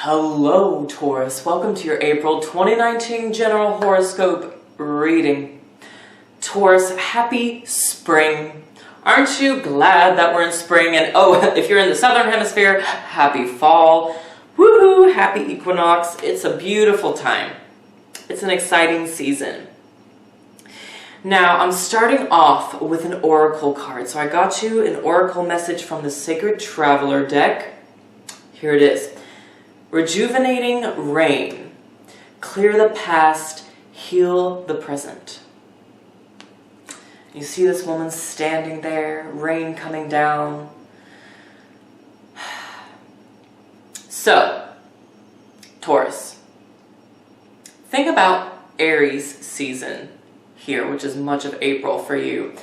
Hello Taurus, welcome to your April 2019 general horoscope reading. Taurus, happy spring. Aren't you glad that we're in spring? And oh, if you're in the southern hemisphere, happy fall. Woohoo, happy equinox. It's a beautiful time. It's an exciting season. Now, I'm starting off with an oracle card. So I got you an oracle message from the Sacred Traveler deck. Here it is. Rejuvenating rain. Clear the past, heal the present. You see this woman standing there, rain coming down. So, Taurus, think about Aries season here, which is much of April for you.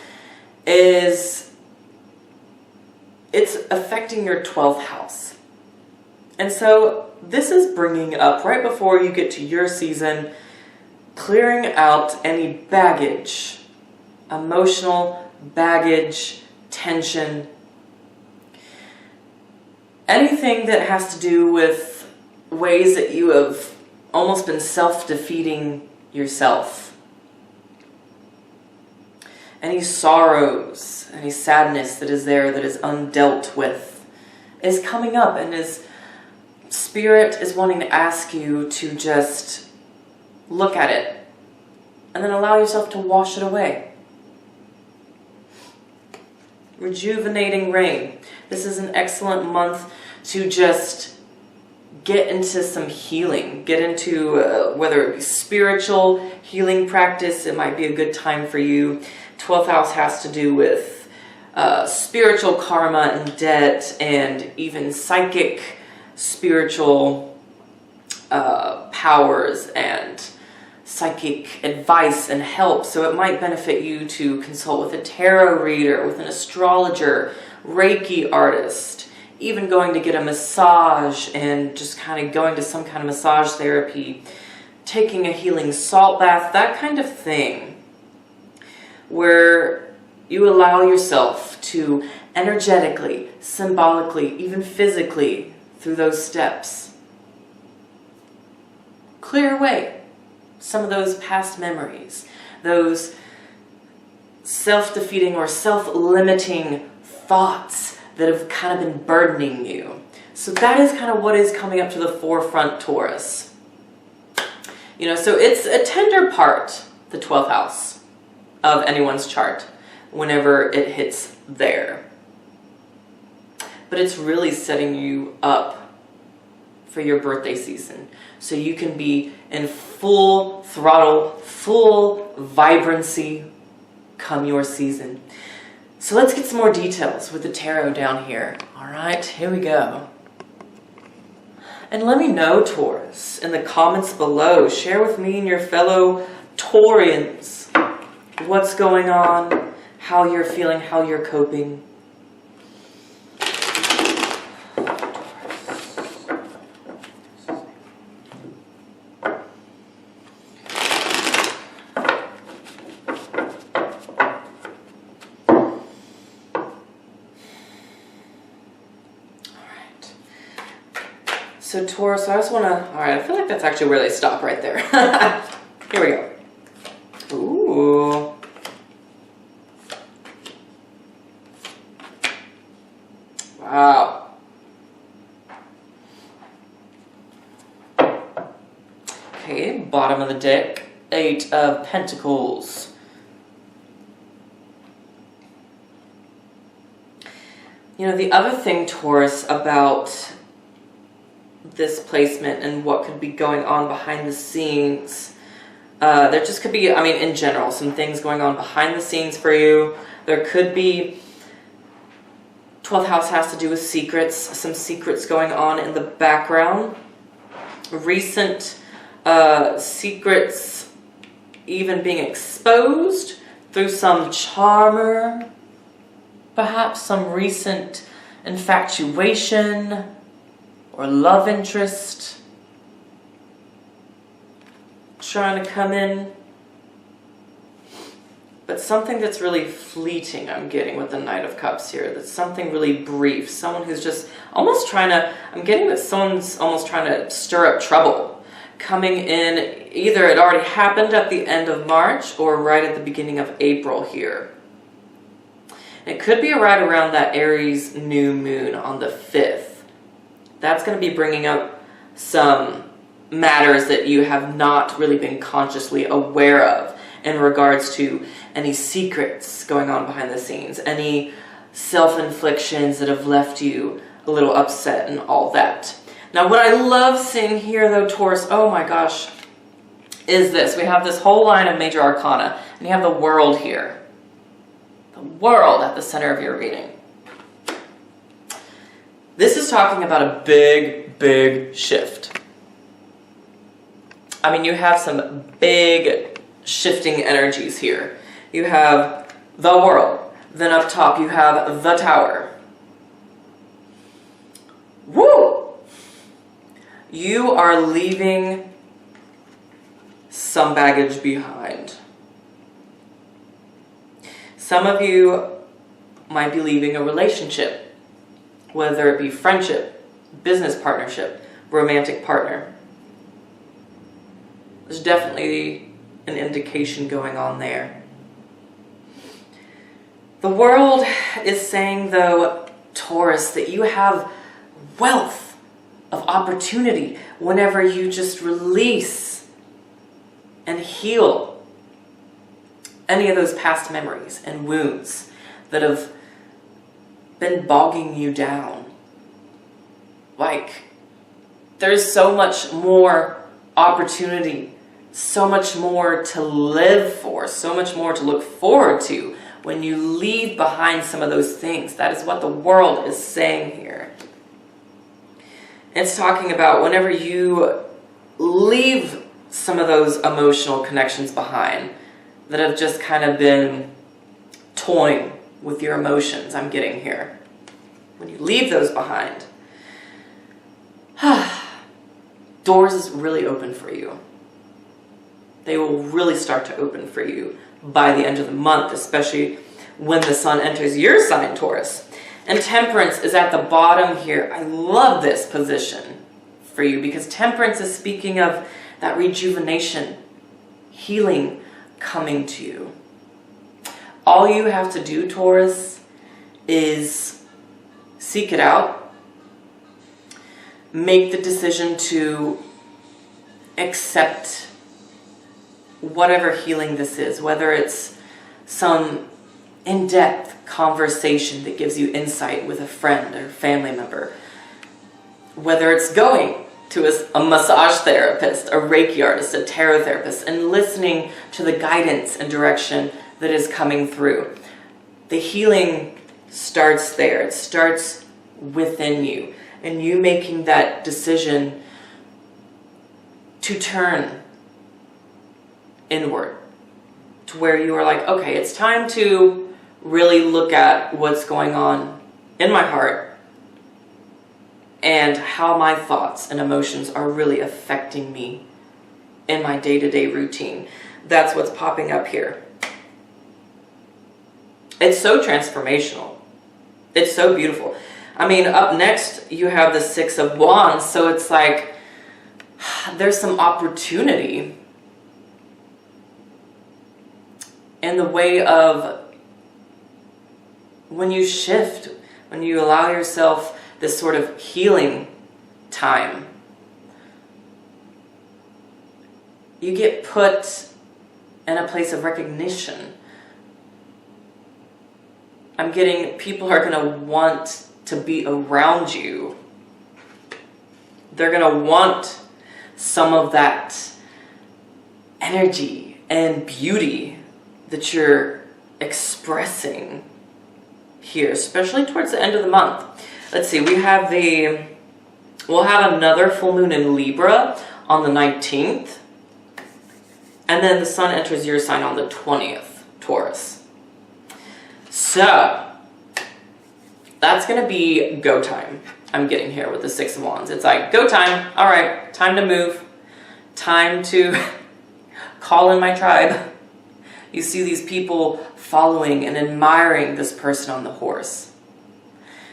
It's affecting your 12th house. And so this is bringing up, right before you get to your season, clearing out any baggage, emotional baggage, tension, anything that has to do with ways that you have almost been self-defeating yourself. Any sorrows, any sadness that is there that is undealt with is coming up, and Spirit is wanting to ask you to just look at it and then allow yourself to wash it away. Rejuvenating rain. This is an excellent month to just get into some healing. Get into whether it be spiritual healing practice. It might be a good time for you. 12th house has to do with spiritual karma and debt, and even psychic spiritual powers and psychic advice and help. So it might benefit you to consult with a tarot reader, with an astrologer, Reiki artist, even going to get a massage and just kind of going to some kind of massage therapy, taking a healing salt bath, that kind of thing, where you allow yourself to energetically, symbolically, even physically, through those steps, clear away some of those past memories, those self-defeating or self-limiting thoughts that have kind of been burdening you. So that is kind of what is coming up to the forefront, Taurus. You know, so it's a tender part, the 12th house of anyone's chart, whenever it hits there. But it's really setting you up for your birthday season, so you can be in full throttle, full vibrancy come your season. So let's get some more details with the tarot down here. All right, here we go. And let me know, Taurus, in the comments below. Share with me and your fellow Taurians what's going on, how you're feeling, how you're coping. So Taurus, I just want to, all right, I feel like that's actually where they stop right there. Here we go. Ooh. Wow. Okay, bottom of the deck, 8 of Pentacles. You know, the other thing, Taurus, about this placement and what could be going on behind the scenes, there just could be, I mean, in general, some things going on behind the scenes for you. There could be, 12th house has to do with secrets, some secrets going on in the background. Recent secrets even being exposed through some charmer, perhaps some recent infatuation or love interest trying to come in. but something that's really fleeting I'm getting with the Knight of Cups here. That's something really brief. Someone who's just almost trying to, I'm getting that someone's almost trying to stir up trouble. Coming in, either it already happened at the end of March or right at the beginning of April here. It could be right around that Aries new moon on the 5th. That's going to be bringing up some matters that you have not really been consciously aware of in regards to any secrets going on behind the scenes, any self-inflictions that have left you a little upset and all that. Now, what I love seeing here, though, Taurus, oh my gosh, is this. We have this whole line of major arcana, and you have the World here. The World at the center of your reading. This is talking about a big, big shift. I mean, you have some big shifting energies here. You have the World. Then up top, you have the Tower. Woo! You are leaving some baggage behind. Some of you might be leaving a relationship, whether it be friendship, business partnership, romantic partner. There's definitely an indication going on there. The World is saying, though, Taurus, that you have wealth of opportunity whenever you just release and heal any of those past memories and wounds that have been bogging you down. Like, there's so much more opportunity, so much more to live for, so much more to look forward to when you leave behind some of those things. That is what the World is saying here. It's talking about whenever you leave some of those emotional connections behind that have just kind of been toying with your emotions, I'm getting here. When you leave those behind, doors is really open for you. They will really start to open for you by the end of the month, especially when the Sun enters your sign, Taurus. And Temperance is at the bottom here. I love this position for you because Temperance is speaking of that rejuvenation, healing coming to you. All you have to do, Taurus, is seek it out. Make the decision to accept whatever healing this is, whether it's some in-depth conversation that gives you insight with a friend or family member, whether it's going to a massage therapist, a Reiki artist, a tarot therapist, and listening to the guidance and direction that is coming through. The healing starts there. It starts within you, and you making that decision to turn inward to where you are like, okay, it's time to really look at what's going on in my heart and how my thoughts and emotions are really affecting me in my day-to-day routine. That's what's popping up here. It's so transformational. It's so beautiful. I mean, up next you have the Six of Wands, so it's like there's some opportunity in the way of when you shift, when you allow yourself this sort of healing time, you get put in a place of recognition. I'm getting people are going to want to be around you. They're going to want some of that energy and beauty that you're expressing here, especially towards the end of the month. Let's see, we'll have another full moon in Libra on the 19th, and then the Sun enters your sign on the 20th, Taurus. So, that's going to be go time. I'm getting here with the Six of Wands. It's like, go time. All right, time to move. Time to call in my tribe. You see these people following and admiring this person on the horse.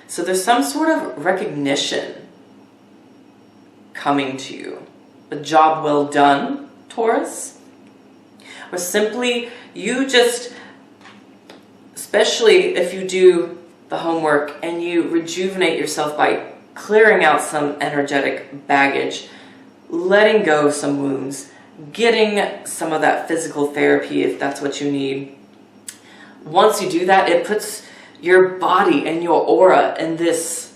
So there's some sort of recognition coming to you. A job well done, Taurus. Or simply you just, especially if you do the homework and you rejuvenate yourself by clearing out some energetic baggage, letting go of some wounds, getting some of that physical therapy if that's what you need. Once you do that, it puts your body and your aura in this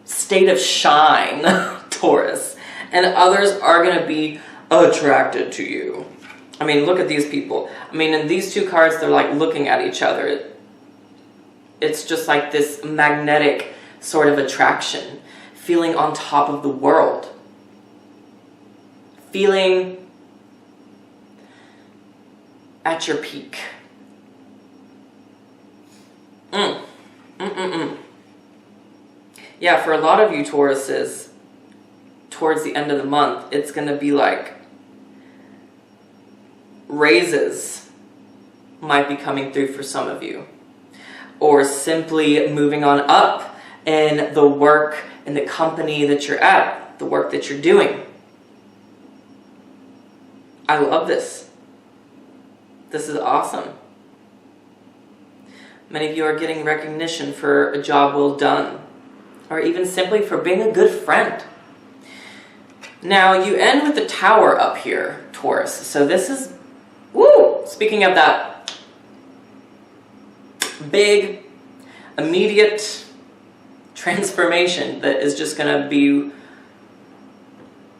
state of shine, Taurus. And others are going to be attracted to you. I mean, look at these people. I mean, in these two cards, they're like looking at each other. It's just like this magnetic sort of attraction. Feeling on top of the world. Feeling at your peak. Yeah, for a lot of you Tauruses, towards the end of the month, it's going to be like raises might be coming through for some of you. Or simply moving on up in the work and the company that you're at, the work that you're doing. I love this. This is awesome. Many of you are getting recognition for a job well done, or even simply for being a good friend. Now, you end with the Tower up here, Taurus. So this is, woo! Speaking of that big, immediate transformation that is just going to be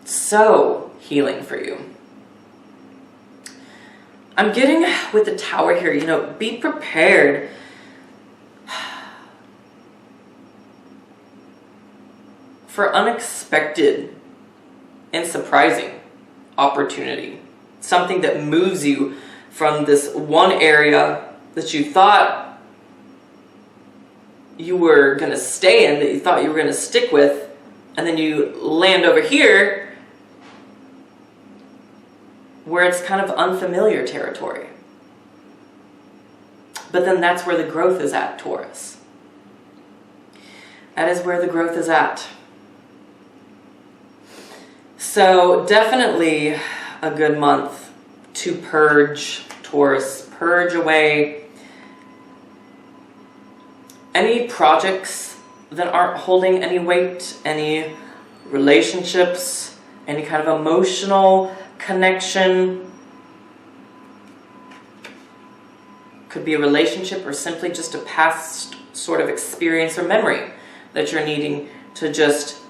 so healing for you. I'm getting with the Tower here, you know, be prepared for unexpected and surprising opportunity. Something that moves you from this one area that you thought you were going to stay in, that you thought you were going to stick with, and then you land over here where it's kind of unfamiliar territory. But then that's where the growth is at, Taurus. That is where the growth is at. So definitely a good month to purge, Taurus. Purge away any projects that aren't holding any weight, any relationships, any kind of emotional connection. Could be a relationship or simply just a past sort of experience or memory that you're needing to just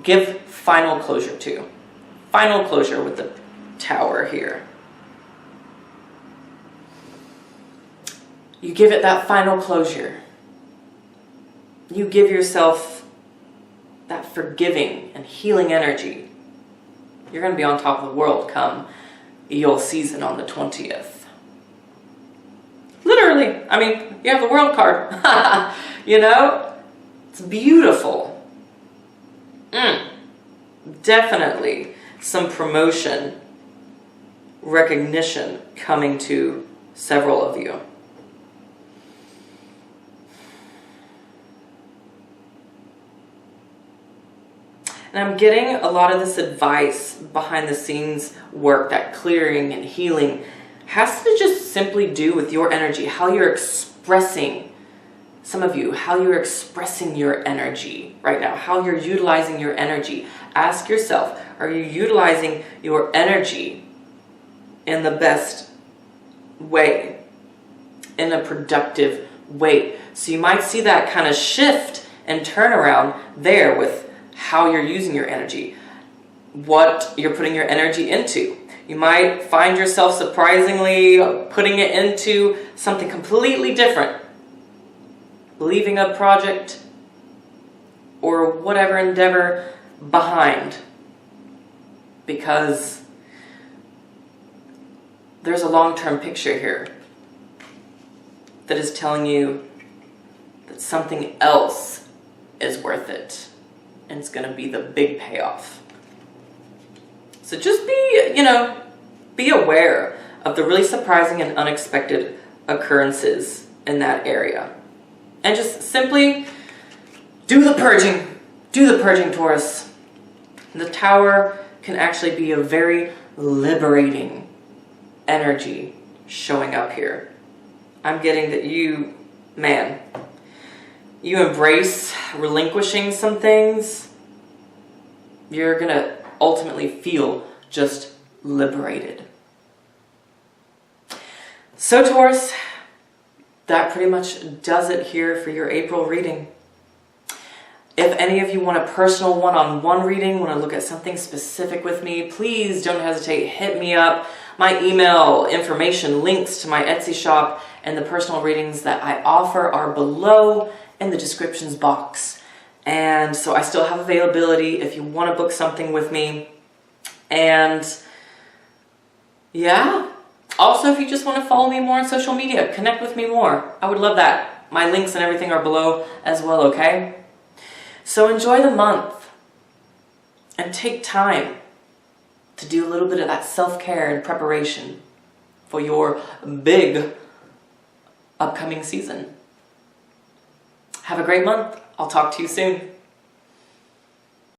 give final closure to. Final closure with the Tower here. You give it that final closure. You give yourself that forgiving and healing energy. You're going to be on top of the world come Yule season on the 20th. Literally. I mean, you have the world card. You know? It's beautiful. Definitely some promotion, recognition coming to several of you. And I'm getting a lot of this advice behind the scenes work, that clearing and healing, has to just simply do with your energy, how you're expressing, some of you, how you're expressing your energy right now, how you're utilizing your energy. Ask yourself, are you utilizing your energy in the best way, in a productive way? So you might see that kind of shift and turnaround there with how you're using your energy, what you're putting your energy into. You might find yourself surprisingly putting it into something completely different, leaving a project or whatever endeavor behind, because there's a long-term picture here that is telling you that something else is worth it. And it's going to be the big payoff. So just be, be aware of the really surprising and unexpected occurrences in that area. And just simply do the purging. Do the purging, Taurus. The Tower can actually be a very liberating energy showing up here. I'm getting that you, man, you embrace relinquishing some things. You're gonna ultimately feel just liberated. So Taurus, that pretty much does it here for your April reading. If any of you want a personal one-on-one reading, want to look at something specific with me, please don't hesitate, hit me up. My email, information, links to my Etsy shop, and the personal readings that I offer are below in the descriptions box. And so I still have availability if you want to book something with me. And yeah, also if you just want to follow me more on social media, connect with me more, I would love that. My links and everything are below as well, okay? So enjoy the month and take time to do a little bit of that self-care and preparation for your big upcoming season. Have a great month. I'll talk to you soon.